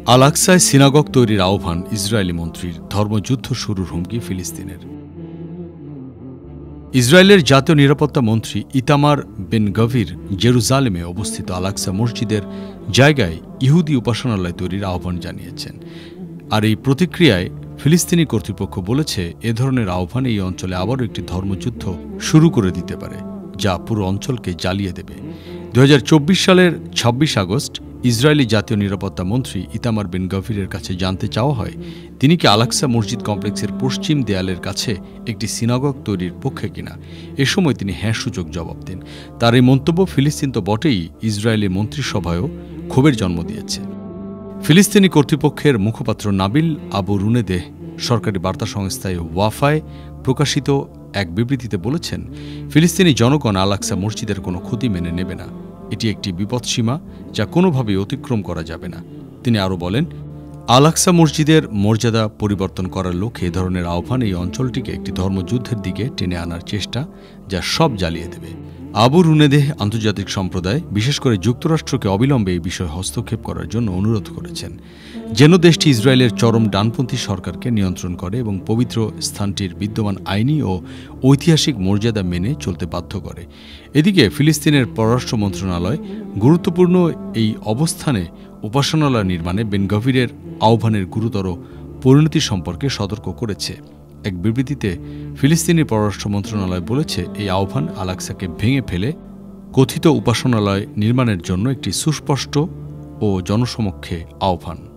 আল-আকসায় synagogue তৈরির আহ্বান Israeli মন্ত্রীর, ধর্মযুদ্ধ শুরুর হুমকি ফিলিস্তিনের। ইসরায়েলের জাতীয় নিরাপত্তা মন্ত্রী ইতামার বেন গভির জেরুজালেমে অবস্থিত আল-আকসা মসজিদের জায়গায় ইহুদি উপাসনালয় তৈরির আহ্বান জানিয়েছেন। আর এই প্রতিক্রিয়ায় ফিলিস্তিনি কর্তৃপক্ষ বলেছে, এ ধরনের আহ্বান এই অঞ্চলে আবারও একটি ধর্মযুদ্ধ শুরু করে দিতে পারে, যা পুরো অঞ্চলকে জ্বালিয়ে দেবে। 2024 সালের 26 আগস্ট ইসরায়েলি জাতীয় নিরাপত্তা মন্ত্রী ইতামার বেন গভিরের কাছে জানতে চাওয়া হয়, তিনি কি আল-আকসা মসজিদ কমপ্লেক্সের পশ্চিম দেয়ালের কাছে একটি সিনাগগ তৈরির পক্ষে কিনা। এ সময় তিনি হ্যাঁ সূচক জবাব দেন। তার এই মন্তব্য ফিলিস্তিন তো বটেই, ইসরায়েলি মন্ত্রিসভায়ও ক্ষোভের জন্ম দিয়েছে। ফিলিস্তিনি কর্তৃপক্ষের মুখপাত্র নাবিল আবু রুনেদেহ সরকারি বার্তা সংস্থায় ওয়াফায় প্রকাশিত এক বিবৃতিতে বলেছেন, ফিলিস্তিনি জনগণ আল-আকসা মসজিদের কোনো ক্ষতি মেনে নেবে না। এটি একটি বিপদসীমা যা কোনোভাবেই অতিক্রম করা যাবে না। তিনি আরও বলেন, আল-আকসা মসজিদের মর্যাদা পরিবর্তন করার লক্ষ্যে এ ধরনের আহ্বান এই অঞ্চলটিকে একটি ধর্মযুদ্ধের দিকে টেনে আনার চেষ্টা, যা সব জ্বালিয়ে দেবে। আবু রুনেদেহ আন্তর্জাতিক সম্প্রদায়, বিশেষ করে যুক্তরাষ্ট্রকে অবিলম্বে এই বিষয়ে হস্তক্ষেপ করার জন্য অনুরোধ করেছেন, যেন দেশটি ইসরায়েলের চরম ডানপন্থী সরকারকে নিয়ন্ত্রণ করে এবং পবিত্র স্থানটির বিদ্যমান আইনি ও ঐতিহাসিক মর্যাদা মেনে চলতে বাধ্য করে। এদিকে ফিলিস্তিনের পররাষ্ট্র মন্ত্রণালয় গুরুত্বপূর্ণ এই অবস্থানে উপাসনালয় নির্মাণে বেন গভিরের আহ্বানের গুরুতর পরিণতি সম্পর্কে সতর্ক করেছে। এক বিবৃতিতে ফিলিস্তিনি পররাষ্ট্র মন্ত্রণালয় বলেছে, এই আহ্বান আল-আকসাকে ভেঙে ফেলে কথিত উপাসনালয় নির্মাণের জন্য একটি সুস্পষ্ট ও জনসমক্ষে আহ্বান।